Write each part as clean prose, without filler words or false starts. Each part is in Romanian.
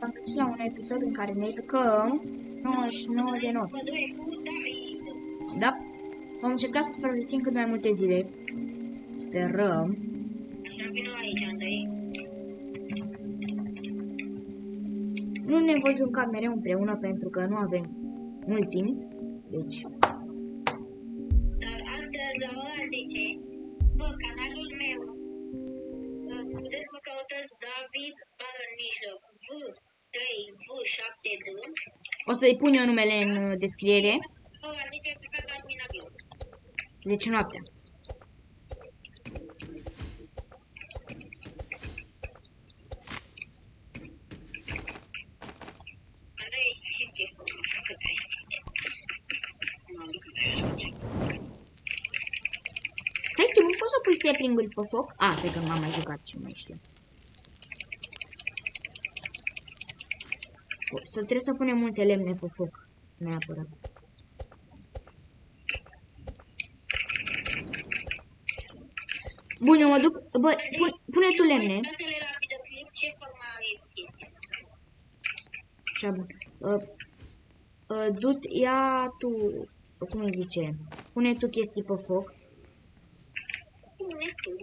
Am găsit la un episod în care ne jucăm 99 de nopți. Da? Vom încerca să supraviețuim cât mai multe zile. Sperăm. Așa vină aici, Andrei. Nu ne voi juca mereu împreună pentru că nu avem mult timp. Deci, Dar astăzi, la ora 10, pe canalul meu, puteți să căutați David bară în mijloc V3V7D. o să-i pun eu numele în descriere. La ora 10 să fac admin abuz. 10 noaptea. Andrei, ce făcut aici? Nu am duc Stai, tu nu poți să pui sapling-uri pe foc? A, stai că m-am mai jucat și nu mai știu. Să trebuie să punem multe lemne pe foc. Neapărat. Bun, eu mă duc. Bă, pune tu lemne. Datele la videoclip, ce forma are chestia asta? Așa, bun. Ia tu, cum îi zice? Pune tu chestii pe foc. Pune tu.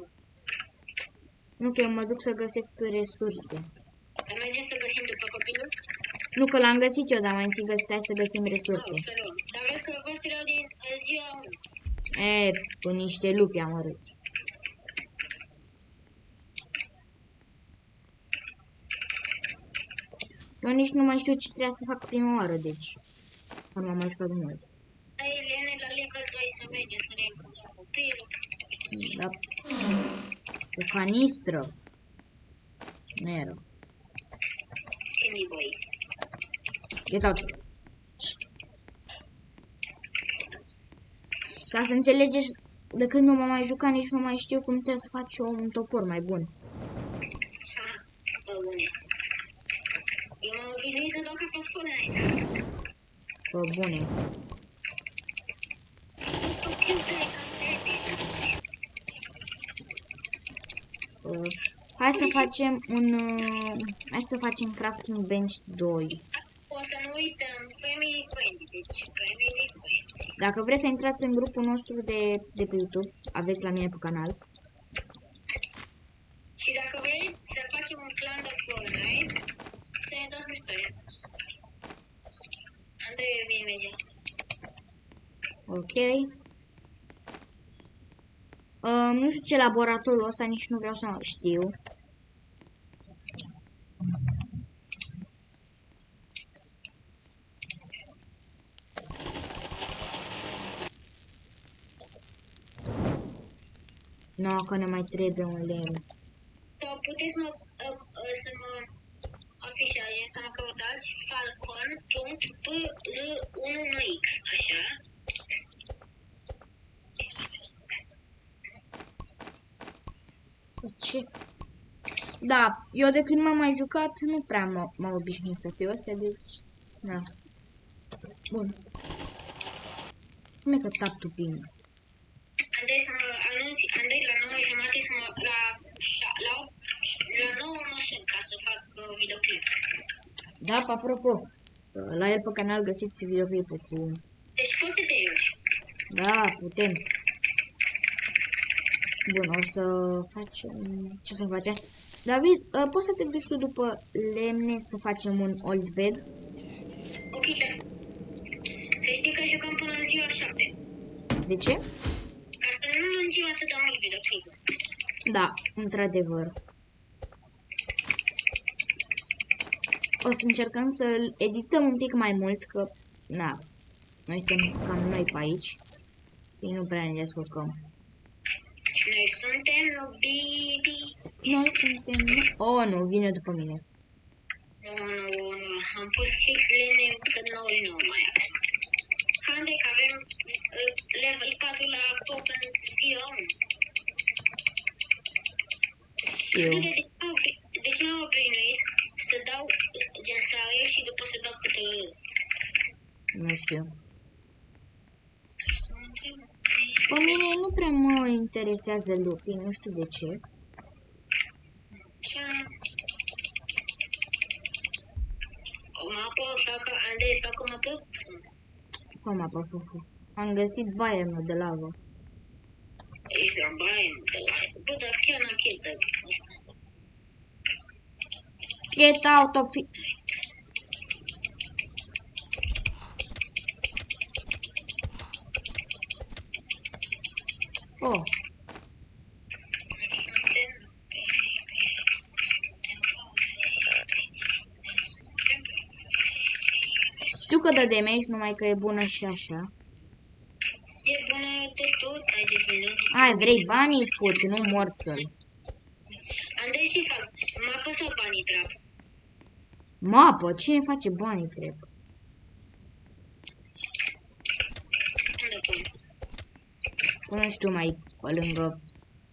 Nu, că eu mă duc să găsesc resurse. Dar mergem să găsim după copilul? Nu, că l-am găsit eu, dar mai întâi să găsim resurse. Să luăm. Dar vezi că vreau să le iau din ziua 1. Cu niște lupi amărâți. Eu nici nu mai știu ce trebuie să fac prima oară, deci. Nu m-am mai jucat de mult. Ai Lene la level 2 să mergem să ne împunem copilul. Da. O canistră. Nu e rău. Candy Boy. Get out. Ca să înțelegeți, de când nu m-am mai jucat, nici nu mai știu cum trebuie să faci un topor mai bun. Bă, bune. Eu m-am obișnuit să dau ca pe Fortnite. Bă, bune. Vezi pe Q-Fly ca prieten. Hai să facem hai să facem crafting bench 2. O să nu uităm, family friendly, deci family friendly. Dacă vreți să intrați în grupul nostru de pe YouTube, aveți la mine pe canal. Și dacă vreți să facem un clan de Fortnite, să ne dați mesaj. Andrei vine imediat. Ok. Nu știu ce laboratorul ăsta, nici nu vreau să știu. No, că ne mai trebuie un lemn. Puteți să mă afișați, să mă căutați falcon.pl1x, așa? Ce? Da, eu de când m-am mai jucat, nu prea m-am obișnuit să fiu astea, deci... Da. Bun. Cum e că tap tu bine? Andrei să mă anunți, Andrei la 9:30 să mă, la 9 mă sun ca să fac videoclip. Da, apropo, la el pe canal găsiți videoclipul cu... Deci poți să te joci. Da, putem. Bun, o să facem... Ce să facem? David, poți să te duci tu după lemne să facem un old bed? Ok, da. Să știi că jucăm până în ziua 7. De ce? Ca să nu lungim atât de mult videoclipul. Da, într-adevăr. O să încercăm să-l edităm un pic mai mult, că... Na, noi suntem cam noi pe aici. Și nu prea ne descurcăm. Și noi suntem Bibi. Noi suntem... Oh, nu, vine după mine. Nu. Am pus fix lene că 99 mai avem. Andrei, că avem level 4 la foc în ziua 1. Eu. De ce m-am obișnuit să dau gen sare și după să dau câte... Nu știu. Pe mine nu prea mă interesează lupii, nu știu de ce. O mapă, Andrei, fac o mapă? Fă mapa, fă. Am găsit biome de lavă. Ești la baie, de la... Bă, dar chiar n-am chef de ăsta. Get out of it. Oh, știu că dă damage, numai că e bună și așa. E bună de tot, ai de vină. Ai, vrei banii? Fut, nu mor să-l. Andrei, ce fac? Mapă sau banii trap? Mapă, cine face banii trebuie? Unde pun? Nu știu mai pe lângă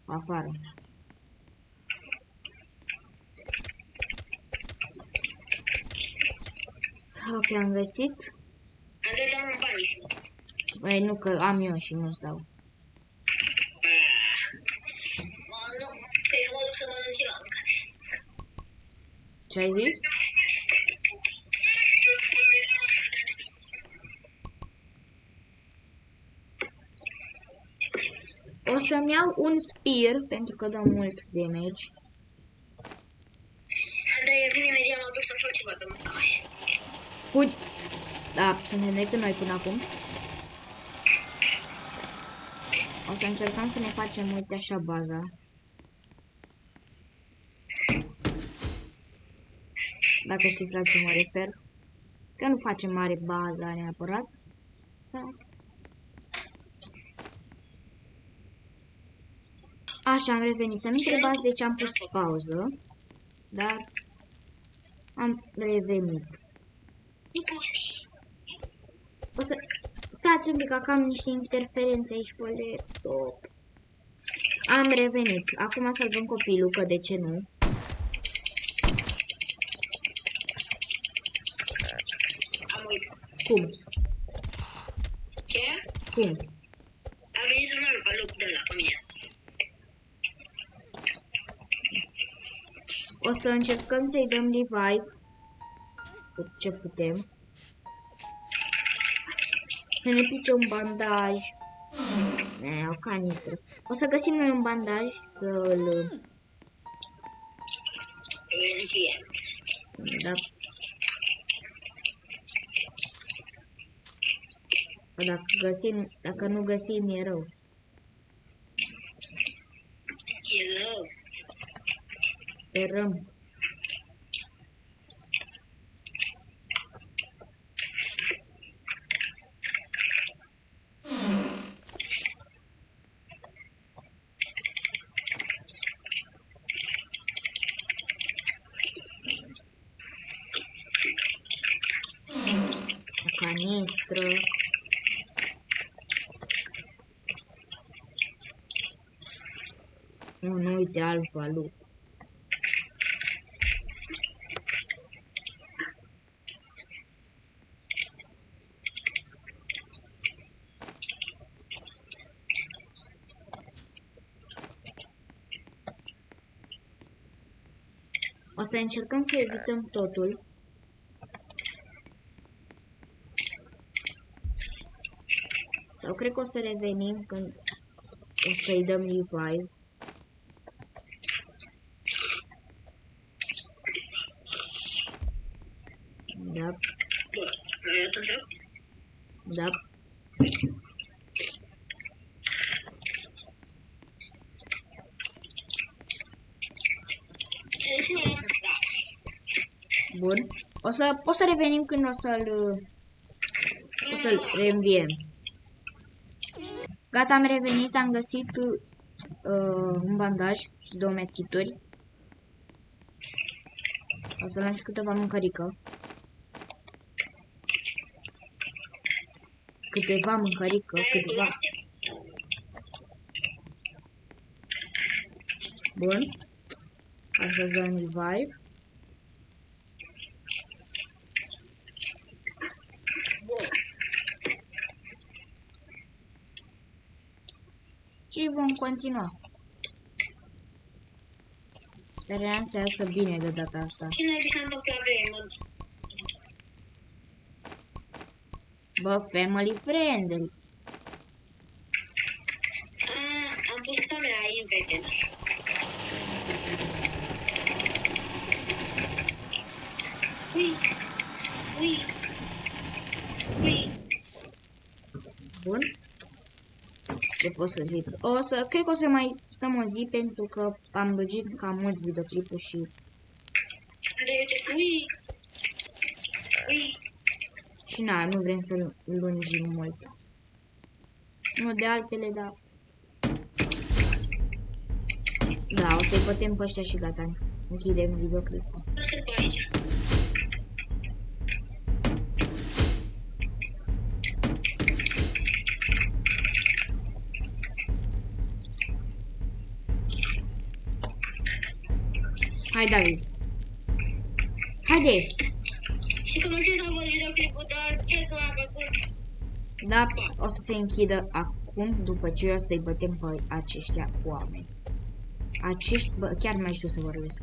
afară. Ok, am găsit. Andrei, dă-mi un bani și Băi, nu că am eu și nu-ți dau. nu, că eu mă duc să mănânc la mâncați. Ce ai zis? O să-mi iau un spear pentru că dă mult damage. Andrei, vine imediat, mă duc să fac ceva de mâncare. Fugi! Da, suntem decât noi până acum. O să încercăm să ne facem, uite așa, baza. Dacă știți la ce mă refer. Că nu facem mare baza neapărat. Da. Așa, am revenit. Să nu întrebați de ce am pus pauză. Dar am revenit. O să stați un pic, că am niște interferențe aici pe laptop. Am revenit. Acum salvăm copilul, că de ce nu? Am uitat. Cum? Ce? Cum? A venit un alfa loc de la pe mine. O să încercăm să-i dăm revive. Cu ce putem. Să ne pice un bandaj. O canistră. O să găsim noi un bandaj să-l... Energie. Da. Dacă nu găsim, e rău. E rău. Sperăm. O canistră. Nu, uite, alfa lui. O să încercăm să evităm totul. Sau cred că o să revenim când o să-i dăm revive. Da, Bă, mai arăt așa? da. Ce mai arăt așa? Bun. O să revenim când o să-l reînviem. Gata, am revenit, am găsit un bandaj și 2 medkituri. O să luăm și câteva mâncărică. Câteva. Bun. Așa să dăm revive. Bun. Și vom continua. Speram să iasă bine de data asta. Ce n-ai s-a întâmplat, vei, mă? Bă, family friendly. Am pus camera inverted. Ui. Ui. Ui. Bun. Ce pot să zic? Cred că o să mai stăm o zi pentru că am lungit cam mult videoclipul și... Ui. Ui. Și na, nu vrem să lungim mult. Nu de altele, dar... Da, o să-i bătem pe ăștia și gata. Închidem videoclipul. Nu sunt pe aici. Hai, David. Haide! Și comencez să văd videoclipul, dar se că am făcut. Da, o să se închidă acum, după ce o să-i bătem pe aceștia oameni. Acești, bă, chiar nu mai știu să vorbesc.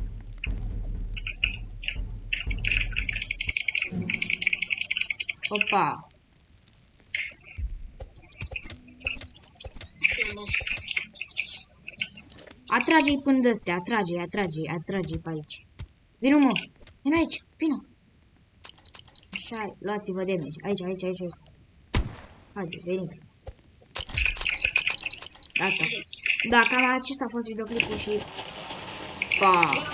Opa! Atrage-i până de astea, atrage-i pe aici. Vino, mă! Vino aici, vino! Așa, luați-vă damage. Aici. Haide, veniți. Gata. Da, cam acesta a fost videoclipul și... Pa!